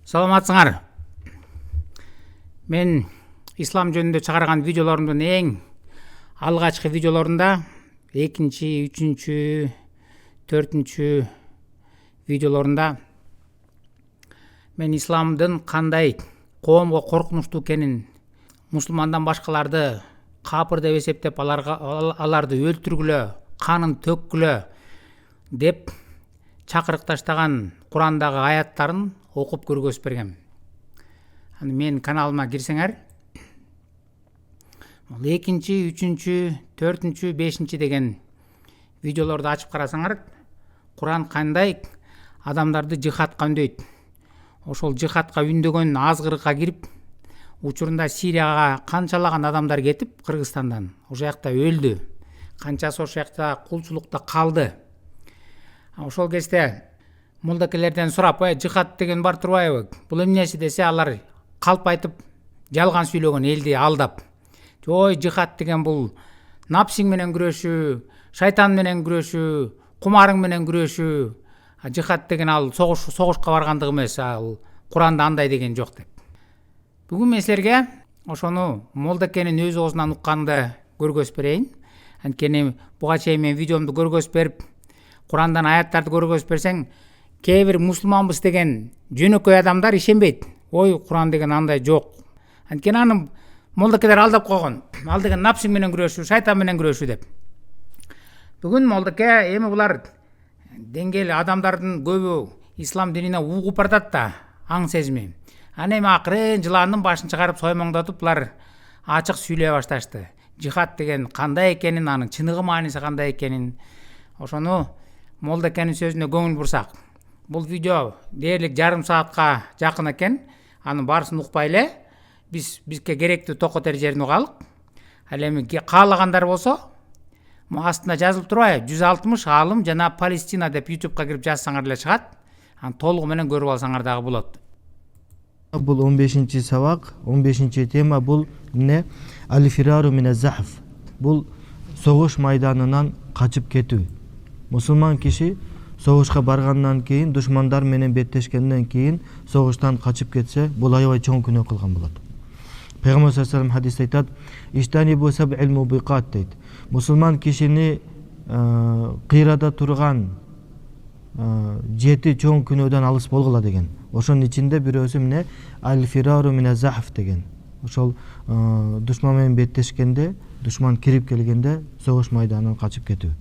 Саламатсыңар. Мен ислам жөнүндө чыгарган видеолорумдун эң алгачкы видеолорунда 2-нчи, 3-нчү, 4-нчү видеолорунда мен исламдын кандай коомго коркунучтуу экенин, мусулмандан башкаларды капыр деп эсептеп аларды өлтүргүлө, канын төккүлө деп чакырык таштаган Курандагы аяттарын окуп көргөзүп бергем. Аны мен каналыма кирсеңер, 2-нчи, 3-нчү, 4-нчү, 5-нчи деген видеолорду ачып карасаңар, Куран кандай адамдарды жихадка үндөйт. Ошол жихадка үндөгөн азгырыкка кирип, учурунда Сирияга канчалаган адамдар кетип, Кыргызстандан ошол жакта өлдү. Канчасы ошол жакта кулчулукта калды. Ошол кезде молдакелерден сурап, жихад деген бар турбайбы? Бул эмнеси десе, алар калп айтып, жалган сүйлөгөн, элди алдап. Ой, жихад деген бул напсиң менен күрөшүү, шайтан менен күрөшүү, кумарың менен күрөшүү. Жихад деген ал согушка баргандык эмес, ал Куранда андай деген жок деп. Бүгүн мен силерге ошону молдакенин өз оозунан укканды көргөзүп берейин. Анткени буга чейин мен видеомду көргөзүп берип, Курандан аяттарды көргөзүп берсең, кээ бир мусулманбыз деген жөнөкөй адамдар ишенбейт. Ой, Куран деген андай жок. Анткени аны молдакелер алдап койгон. Ал деген напсиң менен күрөшүү, шайтан менен күрөшүү деп. Бүгүн молдаке эми булар деңгээли адамдардын көбү ислам динине угуп баратат да, аң сезими. Аны эми акырын жыландын башын чыгарып соймоңдотуп, булар ачык сүйлөй башташты. Жихад деген кандай экенин, анын чыныгы мааниси кандай экенин, ошону молдакенин сөзүнө көңүл бурсак. Бул видео дээрлик жарым саатка жакын экен. Анын баарысын укпай эле бизге керектүү токотер жерин угалык. Ал эми каалагандар болсо, астына жазылып турбайбы? 160 аалым жана Палестина деп YouTube'га кирип жазсаңар эле чыгат. Аны толугу менен көрүп алсаңар дагы болот. Бул 15-нчи сабак, 15-нчи тема бул эмне? Аль-фирару миназ-захф. Бул согуш майданынан качып кетүү. Мусулман киши согушка баргандан кийин, душмандар менен беттешкенден кийин согуштан качып кетсе, бул аябай чоң күнөө кылган болот. Пейгамбар саллаллаху алейхи ва саллям хадисте айтат: "Иштани бу саб'ил мубиқат" дейт. Мусулман кишини кыйрада турган 7 чоң күнөөдөн алыс болгула деген. Ошонун ичинде бирөөсү эмне? Аль-фирару миназ-захф деген. Ошол душман менен беттешкенде, душман кирип келгенде согуш майданынан качып кетүү.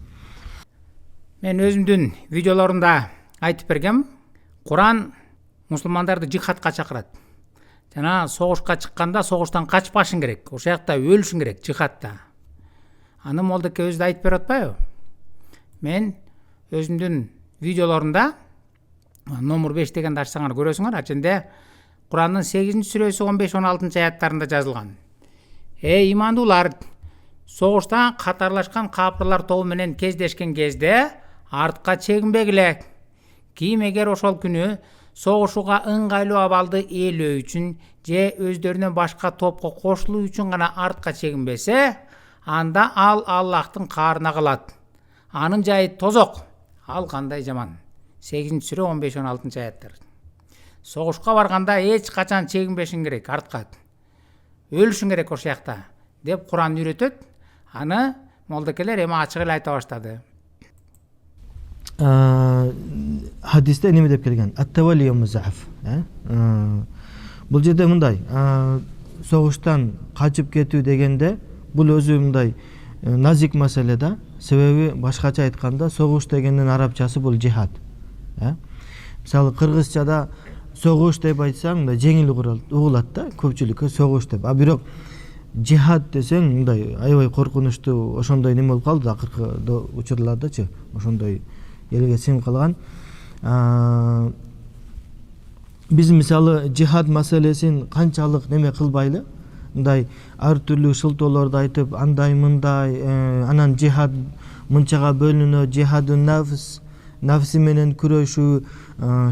Мен өзүмдүн видеолорумда айтып бергем, Куран мусулмандарды жихадка чакырат. Жана согушка чыкканда согуштан качпашың керек. Ошол жакта өлүшүң керек жихадта. Аны молдаке өзү да айтып берип атпайбы? Мен өзүмдүн видеолорумда номер 5 дегенди ачсаңар көрөсүңөр. Ачында Курандын 8-сүрөсү 15-16 аяттарында жазылган. Эй имандуулар, согушта катарлашкан капырлар тобу менен кездешкен кезде артка чегинбегиле. Ким эгер ошол күнү согушууга ыңгайлуу абалды ээлөө үчүн же өздөрүнөн башка топко кошулуу үчүн гана артка чегинбесе, анда ал Аллахтын каарына калат. Анын жайы тозок. Ал кандай жаман. 8-сүрө 15-16 аяттар. Согушка барганда эч качан чегинбешиң керек артка. Өлүшүң керек ошол жакта деп Куран үйрөтөт. Аны молдакелер эми ачык эле айта баштады. Хадисте неме деп келген? Ат-тавалли йомуз-захф. Бул жерде мындай, согуштан качып кетүү дегенде бул өзү мындай назик маселе да. Себеби башкача айтканда согуш дегендин арабчасы бул жихад. Мисалы кыргызчада согуш деп айтсаң, мындай жеңил угулат да, көпчүлүккө согуш деп. А бирок жихад десең, мындай аябай коркунучтуу, ошондой неме болуп калды акыркы учурлардачы, ошондой элге сиңип калган. Биз мисалы жихад маселесин канчалык неме кылбайлы, мындай ар түрлүү шылтоолорду айтып, андай мындай, анан жихад мынчага бөлүнөт, жихадун нафс, нафси менен күрөшүү,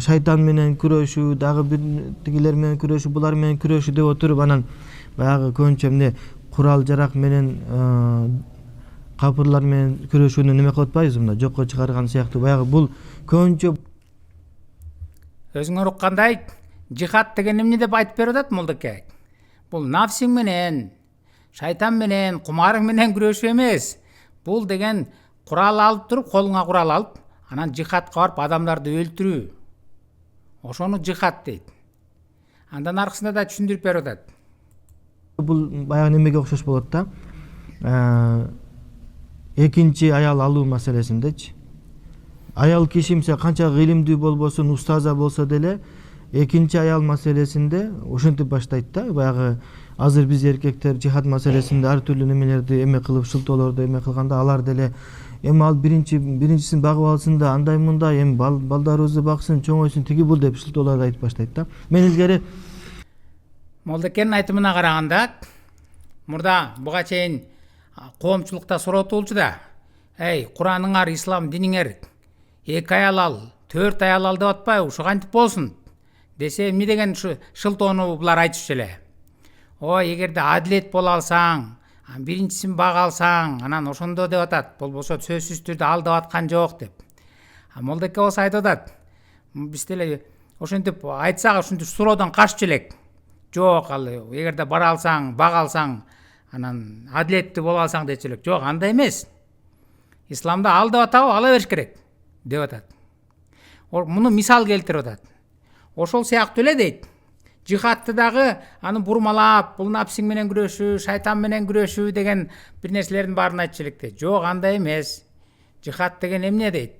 шайтан менен күрөшүү, дагы бир тигилер менен күрөшүү, булар менен күрөшүү деп отуруп, анан баягы көбүнчө эмне курал жарак менен капырлар менен күрөшүүнү неме кылып атпайбызбы, мына жокко чыгарган сыяктуу. Баягы бул көбүнчө өзүңөр уккандай жихад деген эмне деп айтып берип атат молдоке? Бул нафсиң менен, шайтан менен, кумарың менен күрөшүү эмес. Бул деген курал алып туруп, колуңа курал алып, анан жихадка барып адамдарды өлтүрүү. Ошону жихад дейт. Андан аркысында да түшүндүрүп берип атат. Бул баягы немеге окшош болот да. Экинчи аял алуу маселесиндечи. Аял киши мисалы канча илимдүү болбосун, устаза болсо деле, экинчи аял маселесинде ошентип баштайт да. Баягы азыр биз эркектер жихад маселесинде ар түрдүү немелерди эме кылып, шылтоолорду эме кылганда, алар деле эми ал биринчисин багып алсын да, андай мындай, эми балдарыбызды баксын, чоңойсун, тиги бул деп шылтоолорду айтып баштайт да. Мен илгери Молдокенин айтымына караганда, мурда буга чейин коомчулукта суроо болчу да. Кураныңар, ислам диниңер 2 аял ал, 4 аял ал деп атпайбы, ушу кантип болсун? Десе, эмне деген шылтоону булар айтышчу эле. Эгерде адилет боло алсаң, биринчисин бага алсаң, анан ошондо деп атат. Болбосо сөзсүз түрдө ал деп аткан жок деп. Молдоке болсо айтып атат. Биз деле ошентип айтсак, ушинтип суроодон каччу элек. Жок, ал эгерде бара алсаң, бага алсаң, анан адилеттүү боло алсаң дечү элек. Жок, андай эмес. Исламда ал деп атабы, ала бериш керек деп атат. Муну мисал келтирип атат. Ошол сыяктуу эле дейт. Жихадты дагы аны бурмалап, бул нафсиң менен күрөшүү, шайтан менен күрөшүү деген бир нерселердин баарын айтчу элек дейт. Жок, андай эмес. Жихад деген эмне дейт?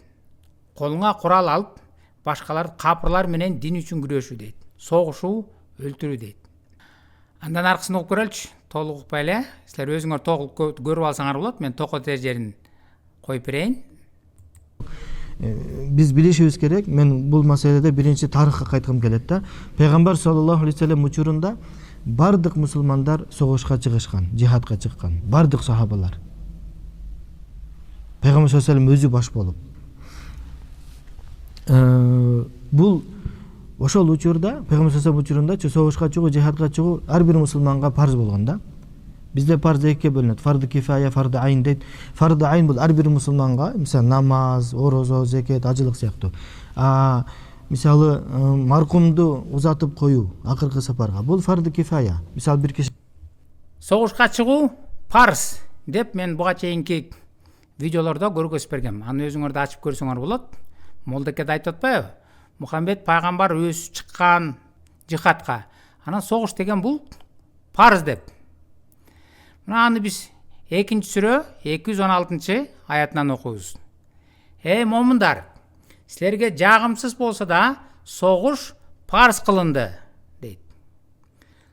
Колуңа курал алып, башкаларды, капырлар менен дин үчүн күрөшүү дейт. Согушуу, өлтүрүү дейт. Андан аркысын угуп көрөлүчү. Толук укпай эле. Силер өзүңөр толук көрүп алсаңар болот. Мен токотер жерин коюп берейин. Биз билишибиз керек. Мен бул маселеде биринчи тарыхка кайткым келет да. Пайгамбар саллаллаху алейхи вассалам учурунда бардык мусулмандар согушка чыгышкан, жихадка чыккан. Бардык сахабалар. Пайгамбар саллаллаху алейхи вассалам өзү баш болуп. Бул ошол учурда, Пайгамбар саллаллаху алейхи учурунда согушка чыгуу, жихадка чыгуу ар бир мусулманга парз болгон да. Бизде парз экиге бөлүнөт. Фарды кифая, фарды айн дейт. Фарды айн бул ар бир мусулманга, мисалы намаз, орозо, зекет, ажылык сыяктуу. Мисалы маркумду узатып коюу акыркы сапарга. Бул фарды кифая. Мисалы бир киши Согушка чыгуу парз деп мен буга чейинки видеолордо көргөзүп бергем. Аны өзүңөр да ачып көрсөңөр болот. Молдоке да айтып атпайбы? Мухаммед пайгамбар өзү чыккан жихадка. Анан согуш деген бул парз деп. Мына аны биз 2-сүрө 216-аятынан окуйбуз. Момундар, силерге жагымсыз болсо да согуш парз кылынды дейт.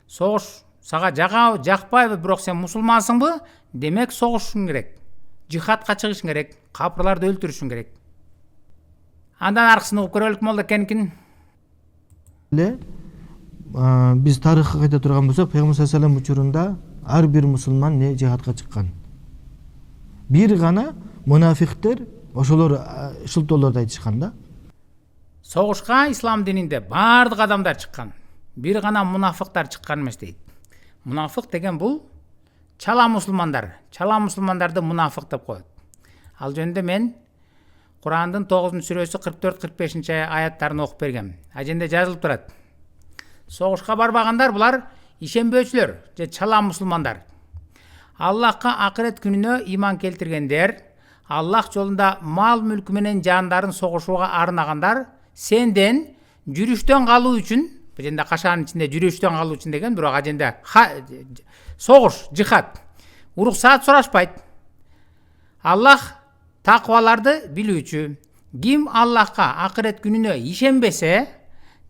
Согуш сага жагабы, жакпайбы, бирок сен мусулмансыңбы? Демек согушуң керек. Жихадка чыгышың керек, капырларды өлтүрүшүң керек. Андан аркысын угуп көрөлүк молдокенкин. Биз тарыхка кайта турган болсок, Пайгамбар саллаллаху алейхи вассалам учурунда ар бир мусулман жихадка чыккан. Бир гана мунафиктер ошолор шылтоолорду айтышкан да. Согушка ислам дининде бардык адамдар чыккан. Бир гана мунафыктар чыккан эмес дейт. Мунафык деген бул чала мусулмандар. Чала мусулмандарды мунафык деп коет. Ал жөнүндө мен Курандын 9-сүрөсү 44-45 аяттарын окуп бергем. Аженде жазылып турат. Согушка барбагандар булар ишенбөөчүлөр же чала мусулмандар. Аллахка акырет күнүнө иман келтиргендер, Аллах жолунда мал мүлкү менен жандарын согушууга арнагандар, сенден жүрүштөн калуу үчүн, бул жерде кашанын ичинде жүрүштөн калуу үчүн деген, бирок аженде согуш, жихад, уруксаат сурашпайт. Аллах такваларды билүүчү. Ким Аллахка акырет күнүнө ишенбесе,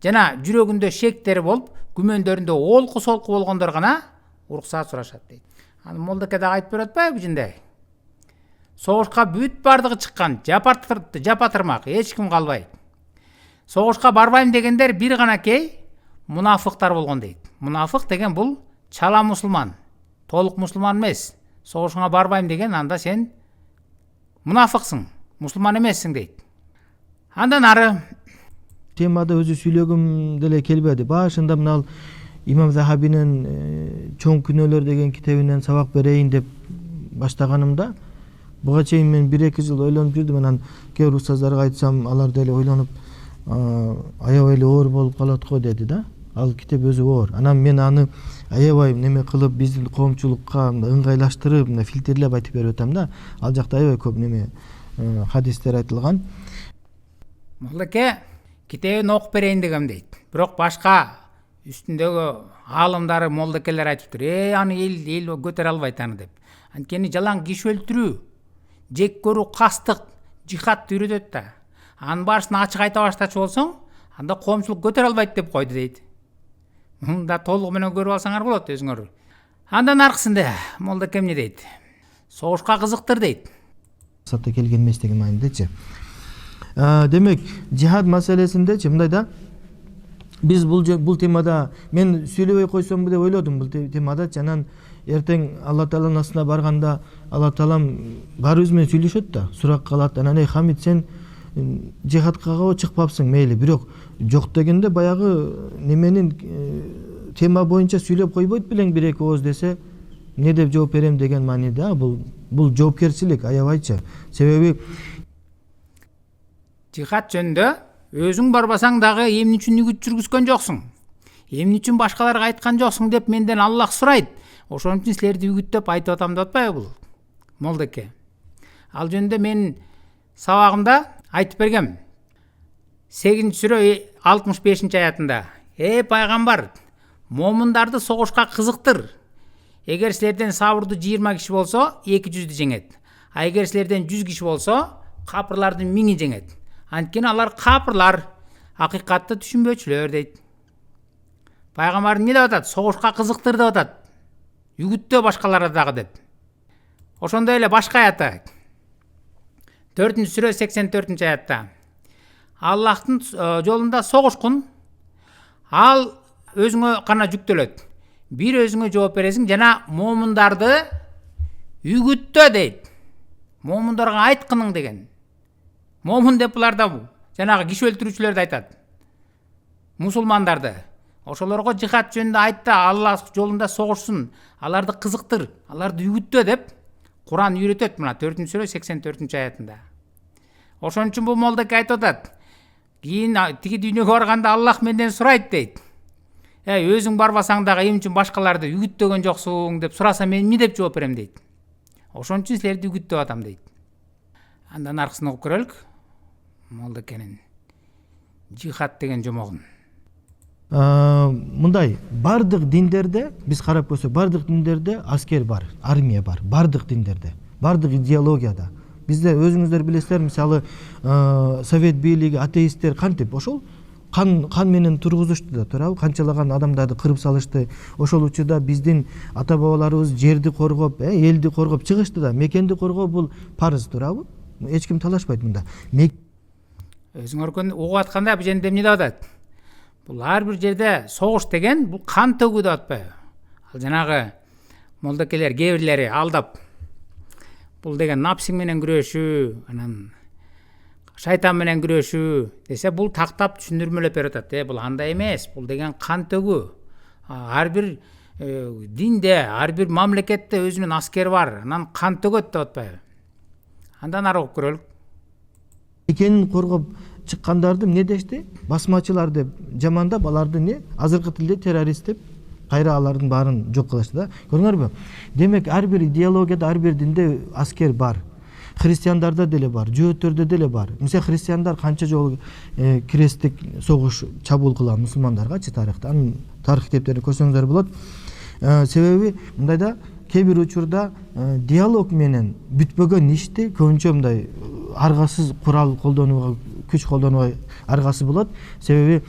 жана жүрөгүндө шектери болуп, күмөндөрүндө олку-солку болгондор гана уруксаат сурашат дейт. Аны молдоке дагы айтып берип атпайбы жинде? Согушка бүт бардыгы чыккан, жапатырмак, эч ким калбайт. Согушка барбайм дегендер бир гана кей мунафыктар болгон дейт. Мунафык деген бул чала мусулман, толук мусулман эмес. Согушуңа барбайм деген анда сен мунафыксың, мусулман эмессиң дейт. Андан ары темада өзү сүйлөгүм деле келбеди. Башында мына Имам Захабинин чоң күнөөлөр деген китебинен сабак берейин деп баштаганымда, буга чейин мен 1-2 жыл ойлонуп жүрдүм. Анан кээ бир устаздарга айтсам, алар деле ойлонуп, аябай эле оор болуп калат го деди да. ал китеп өзү оор. Анан мен аны аябай неме кылып биздин коомчулукка ыңгайлаштырып мына фильтрлеп айтып берип атам да. Ал жакта аябай көп неме хадистер айтылган. Молдеке китебин окуп берейин дегем дейт. Бирок башка үстүндөгү аалымдары, молдекелер айтыптыр. Аны эл көтөрө албайт аны деп. Анткени жалаң киши өлтүрүү, жек көрүү, кастык, жихадты үйрөтөт да. Анын баарысын ачык айта баштачу болсоң, анда коомчулук көтөрө албайт деп койду дейт. Мында толугу менен көрүп алсаңар болот өзүңөр. Андан аркысында молдеке эмне дейт? Согушка кызыктыр дейт. Сатта келген эмес деген маанидечи. Демек, жихад маселесиндечи мындай да, биз бул темада мен сүйлөбөй койсомбу деп ойлодум бул темада. Анан эртең Алла Тааланын астына барганда Алла Таалам баарыбыз менен сүйлөшөт да, сурак калат. Анан Хамид, сен жихадка чыкпапсың, мейли, бирок жок дегенде баягы неменин тема боюнча сүйлөп койбойт белең бир эки ооз десе, эмне деп жооп берем деген мааниде. Бул жоопкерчилик аябайчы. Себеби Жихад жөнүндө өзүң барбасаң дагы эмне үчүн үгүт жүргүзгөн жоксуң? Эмне үчүн башкаларга айткан жоксуң деп менден Аллах сурайт. Ошон үчүн силерди үгүттөп айтып атам деп атпайбы бул молдеке? Ал жөнүндө мен сабагымда айтып бергем. 8-сүрө 65-аятында: пайгамбар, момундарды согушка кызыктыр. Эгер силерден сабырдуу 20 киши болсо, 200-дү жеңет. А эгер силерден 100 киши болсо, капырлардын 1000-и жеңет. Анткени алар капырлар, акыйкатты түшүнбөчүлөр дейт. Пайгамбар эмне деп атат? Согушка кызыктыр деп атат. Үгүттөө башкаларды дагы деп. Ошондой эле башка аятта 4-сүрө 84-аятта: Аллахтын жолунда согушкун, ал өзүңө гана жүктөлөт. Бир өзүңө жооп бересиң жана момундарды үгүттөө дейт. Момундарга айткының деген. Момун деп буларда жанагы киши өлтүрүүчүлөрдү айтат. Мусулмандарды. Ошолорго жихад жөнүндө айтты, Аллах жолунда согушсун, аларды кызыктыр, аларды үгүттөө деп Куран үйрөтөт мына 4-сүрө 84-аятында. Ошон үчүн бул молдеке айтып атат. Кийин тиги дүйнөгө барганда Аллах менден сурайт дейт. Өзүң барбасаң дагы эмне үчүн башкаларды үгүттөгөн жоксуң деп сураса, мен эмне деп жооп берем дейт. Ошон үчүн силерди үгүттөп атам дейт. Андан аркысын окуп көрөлүк молдекенин жихад деген жомогун. Мындай, бардык диндерде, биз карап көрсөк, бардык диндерде аскер бар, армия бар, бардык диндерде, бардык идеологияда. Бизде өзүңүздөр билесиздер, мисалы совет бийлиги, атеисттер кантип ошол кан менен тургузушту да, туурабы? Канчалаган адамдарды кырып салышты. Ошол учурда биздин ата бабаларыбыз жерди коргоп, элди коргоп чыгышты да. Мекенди коргоо бул парыз, туурабы? Эч ким талашпайт мында. Өзүңөр угуп атканда бул жерде эмне деп атат? Бул ар бир жерде согуш деген бул кан төгүү деп атпайбы? Ал жанагы молдекелер кээ бирлери алдап бул деген напсиң менен күрөшүү, анан шайтан менен күрөшүү десе, бул тактап түшүндүрмөлөп берип атат. Бул андай эмес, бул деген кан төгүү. Ар бир динде, ар бир мамлекетте өзүнүн аскери бар, анан кан төгөт деп атпайбы? Андан ары окуп көрөлүк. Экенин коргоп чыккандарды эмне дешти? Басмачылар деп жамандап, аларды не? Азыркы тилде террорист деп кайра алардын баарын жок кылышты да. Көрүңөрбү? Демек, ар бир идеологияда, ар бир динде аскер бар. Христиандарда деле бар, жөөттөрдө деле бар. Мисалы христиандар канча жолу кресттик согуш чабуул кылган мусулмандаргачы тарыхта. Анын тарых китептерин көрсөңүздөр болот. Себеби мындайда кээ бир учурда диалог менен бүтпөгөн ишти көбүнчө мындай аргасыз курал колдонууга, күч колдонууга аргасы болот. Себеби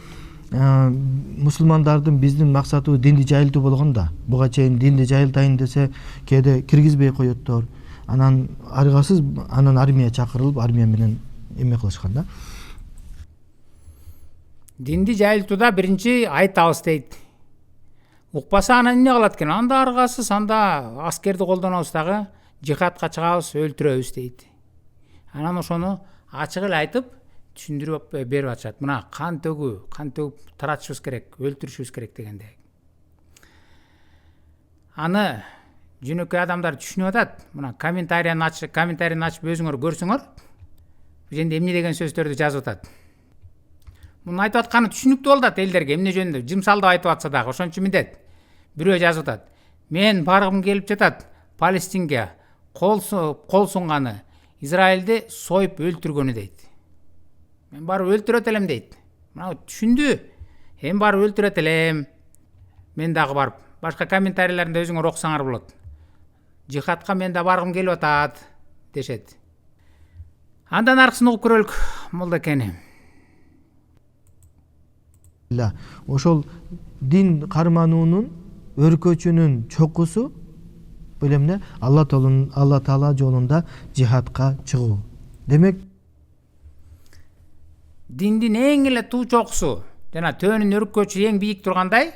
мусулмандардын биздин максатыбыз динди жайылтуу болгондо, буга чейин динди жайылтайын десе кээде киргизбей коёттор. Анан аргасыз анан армия чакырылып, армия менен эме кылышкан да. Динди жайылтууда биринчи айтабыз дейт. Укпаса анан эмне кылат экен? Анда аргасыз, анда аскерди колдонобуз дагы, жихадка чыгабыз, өлтүрөбүз дейт. Анан ошону ачык эле айтып, түшүндүрүп берип атышат. Мына кан төгүп таратышыбыз керек, өлтүрүшүбүз керек дегенде. Аны жөнөкөй адамдар түшүнүп атат. Мына комментарийни ачып өзүңөр көрсөңөр, бул жерде эмне деген сөздөрдү жазып атат. Муну айтып атканы түшүнүктүү болуп атат элдерге, эмне жөнүндө жымсалдап айтып атса дагы ошон үчүн мынтет. Бирөө жазып атат: "Мен баргым келип жатат Палестинге, кол сунганы Израилди союп өлтүргөнү" дейт. Мен барып өлтүрөт элем дейт. Мына түшүндү. Эми барып өлтүрөт элем. Мен дагы барып башка комментарийлеринде өзүңөр окусаңар болот. Жихадка мен да баргым келип атат дешет. Андан аркысын угуп көрөлүк Молдокени. Ошол дин кармануунун өркөчүнүн чокусу бул эмне? Алла Таала жолунда жихадка чыгуу. Демек Диндин эң эле туу чокусу жана төөнүн өркөчү эң бийик тургандай,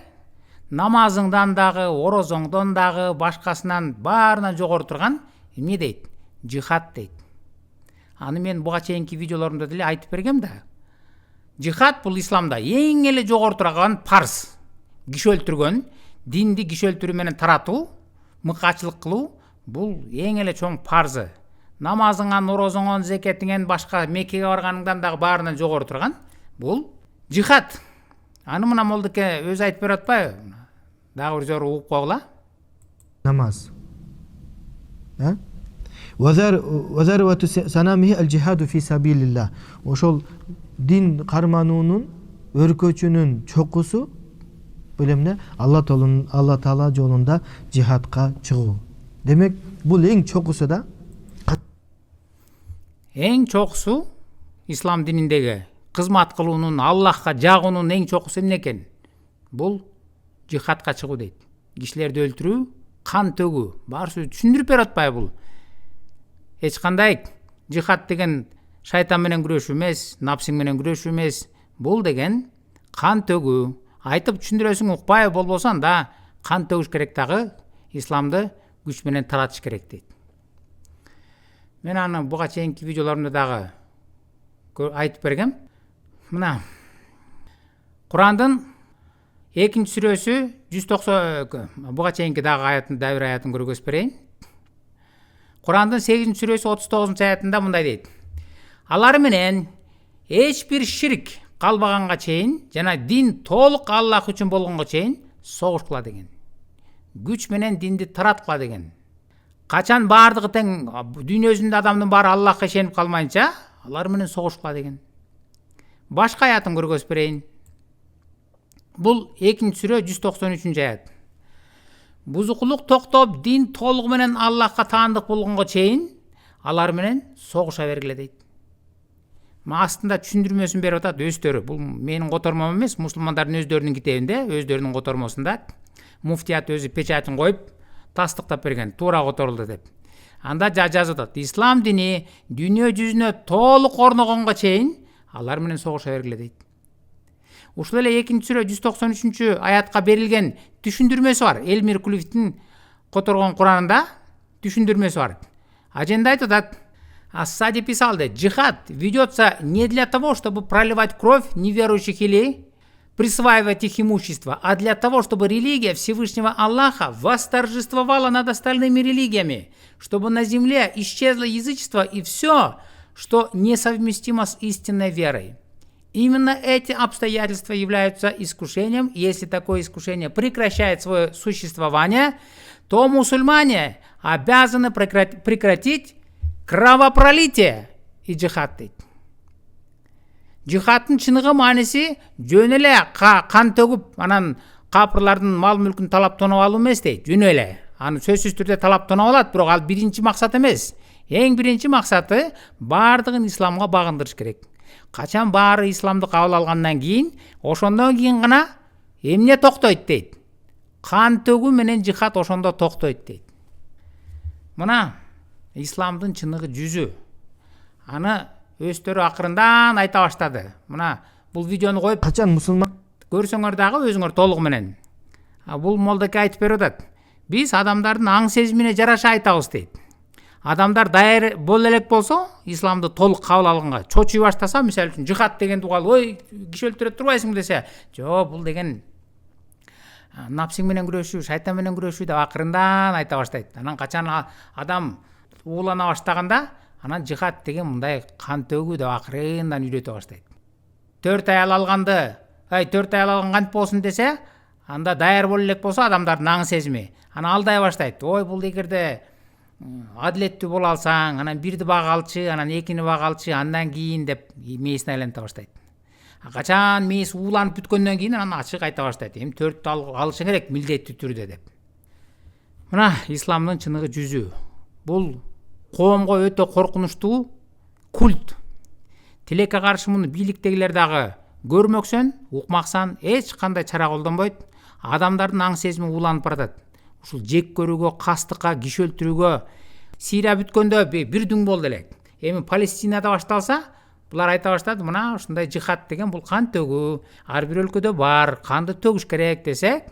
намазыңдан дагы, орозоңдон дагы, башкасынан баарынан жогору турган эмне дейт? Жихад дейт. Аны мен буга чейинки видеолорумда деле айтып бергем да. Жихад бул исламда эң эле жогору турган парз. Киши өлтүргөн, динди киши өлтүрүү менен таратуу, мыкаачылык кылуу бул эң эле чоң парзы. Намазыңан, орозоңон, зекетиңен, башка Меккеге барганыңдан дагы баарынан жогору турган бул жихад. Аны мына Молдоке өзү айтып берип атпайбы? Дагы бир жолу угуп койгула. Намаз. Вазарвату санамихи аль-джихаду фи сабилилlah. Ошол дин кармануунун өркөчүнүн чокусу бул эмне? Алла Таала жолунда жихадка чыгуу. Демек бул эң чокусу да. Эң чокусу ислам дининдеги кызмат кылуунун, Аллахка жагуунун эң чокусу эмне экен? Бул жихадка чыгуу дейт. Кишилерди өлтүрүү, кан төгүү. Баарысы түшүндүрүп берип атпайбы бул? Эч кандай жихад деген шайтан менен күрөшүү эмес, напсиң менен күрөшүү эмес. Бул деген кан төгүү. Айтып түшүндүрөсүң укпай болбосо анда кан төгүш керек дагы, исламды күч менен таратыш керек дейт. Мен аны буга чейинки видеолорумда дагы айтып бергем. Мына Курандын 2-сүрөсү 190 буга чейинки дагы бир аятын көргөзүп берейин. Курандын 8-сүрөсү 39-аятында мындай дейт: "Алар менен эч бир ширк калбаганга чейин жана дин толук Аллах үчүн болгонго чейин согушкула" деген. Күч менен динди тараткыла деген. Качан баардыгы тең дүйнө жүзүндө адамдын баары Аллахка ишенип калмайынча, алар менен согушкула деген. Башка аятын көргөзүп берейин. Бул 2-сүрө 193-аят. Бузукулук токтоп, дин толугу менен Аллахка таандык болгонго чейин алар менен согуша бергиле дейт. Астында түшүндүрмөсүн берип атат өздөрү. Бул менин котормом эмес, мусулмандардын өздөрүнүн китебинде, өздөрүнүн котормосунда муфтият өзү печатын коюп тастыктап берген, туура которулду деп. Анда жазып атат: "Ислам дини дүйнө жүзүнө толук орногонго чейин алар менен согуша бергиле" дейт. Ушул эле 2-сүрө 193-аятка берилген түшүндүрмөсү бар. Элмир Кулиевдин которгон Куранында түшүндүрмөсү бар. Аженде айтып атат: "Ассади писал, джихад ведется не для того, чтобы проливать кровь неверующих или присваивать их имущество, а для того, чтобы религия Всевышнего Аллаха восторжествовала над остальными религиями, чтобы на земле исчезло язычество и все, что несовместимо с истинной верой. Именно эти обстоятельства являются искушением, и если такое искушение прекращает свое существование, то мусульмане обязаны прекратить кровопролитие и джихад" дейт. Джихадтын чыныгы мааниси жөн эле кан төгүп, анан капырлардын мал мүлкүн талап тоноо алуу эмес дейт. Жөн эле. Аны сөзсүз түрдө талап тоноо алат, бирок ал биринчи максат эмес. Эң биринчи максаты баардыгын исламга багындырыш керек. Качан баары исламды кабыл алгандан кийин, ошондон кийин гана эмне токтойт дейт. Кан төгүү менен жихад ошондо токтойт дейт. Мына исламдын чыныгы жүзү. Аны өздөрү акырындан айта баштады. Мына бул видеону коюп качан мусулман көрсөңөр дагы өзүңөр толугу менен. Бул Молдоке айтып берип атат. Биз адамдардын аң сезимине жараша айтабыз дейт. Адамдар даяр боло элек болсо, исламды толук кабыл алганга чочуй баштаса, мисалы үчүн жихад деген тугал, ой, киши өлтүрөт турбайсың десе, жок, бул деген напсиң менен күрөшүү, шайтан менен күрөшүү деп акырындан айта баштайт. Анан качан адам уулана баштаганда, анан жихад деген мындай кан төгүү деп акырындан үйрөтө баштайт. 4 аял алганды, 4 аял алган кантип болсун десе, анда даяр боло элек болсо адамдардын аң сезими ана алдай баштайт. Ой, бул эгерде адилеттүү боло алсаң, анан бирди багалчы, анан экини багалчы, андан кийин деп мээсин айланта баштайт. Качан мээси ууланып бүткөндөн кийин анан ачык айта баштайт. Эми 4 алышың керек милдеттүү түрдө деп. Мына исламдын чыныгы жүзү. Бул коомго өтө коркунучтуу культ. Тилекке каршы муну бийликтегилер дагы көрмөксөн, укмаксан эч кандай чара колдонбойт. Адамдардын аң сезими ууланып баратат. Ушул жек көрүүгө, кастыкка, киши өлтүрүүгө Сирия бүткөндө бир дүң болду элек. Эми Палестинада башталса, булар айта баштады, мына ушундай жихад деген бул кан төгүү, ар бир өлкөдө бар, канды төгүш керек десе,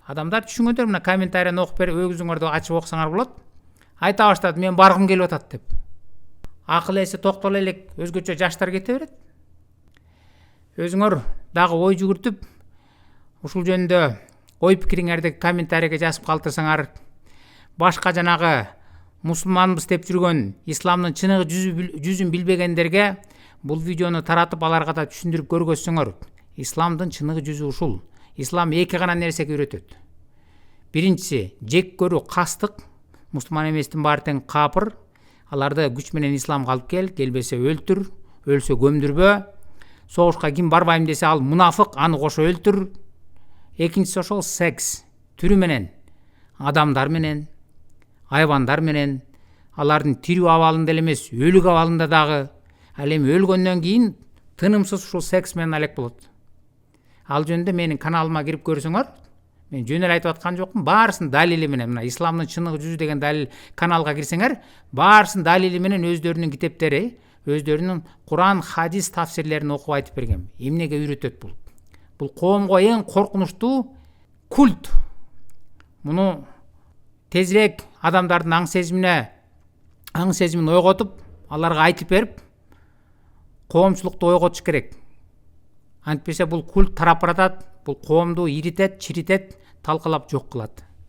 адамдар түшүнгөндөр мына комментарияны окуп берип өзүңөрдү ачып окусаңар болот. Айта баштады, мен баргым келип атат деп. Акыл эси токтоло элек өзгөчө жаштар кете берет. Өзүңөр дагы ой жүгүртүп, ушул жөнүндө ой пикириңерди комментарийге жазып калтырсаңар, башка жанагы мусулманбыз деп жүргөн исламдын чыныгы жүзүн билбегендерге бул видеону таратып аларга да түшүндүрүп көргөзсөңөр. Исламдын чыныгы жүзү ушул. Ислам эки гана нерсеге үйрөтөт. Биринчиси жек көрүү, кастык. Мусулман эместин баары тең капыр. Аларды күч менен исламга алып кел, келбесе өлтүр, өлсө көмдүрбө. Согушка ким барбайм десе ал мунафык, аны кошо өлтүр. Экинчиси ошол секс. Түрү менен, адамдар менен, айбандар менен, алардын тирүү абалында эле эмес, өлүк абалында дагы. Ал эми өлгөндөн кийин тынымсыз ушул секс менен алек болот. Ал жөнүндө менин каналыма кирип көрсөңөр, мен жөн эле айтып аткан жокмун, баарысын далили менен, мына исламдын чыныгы жүзү деген далил каналга кирсеңер, баарысын далили менен өздөрүнүн китептери, өздөрүнүн Куран, хадис тафсирлерин окуп айтып бергем. Эмнеге үйрөтөт бул? Бул коомго эң коркунучтуу культ. Муну тезирээк адамдардын аң сезимин ойготуп, аларга айтып берип, коомчулукту ойготуш керек. Антпесе бул культ тарап баратат, бул коомду иритет, чиритет, талкалап жок кылат.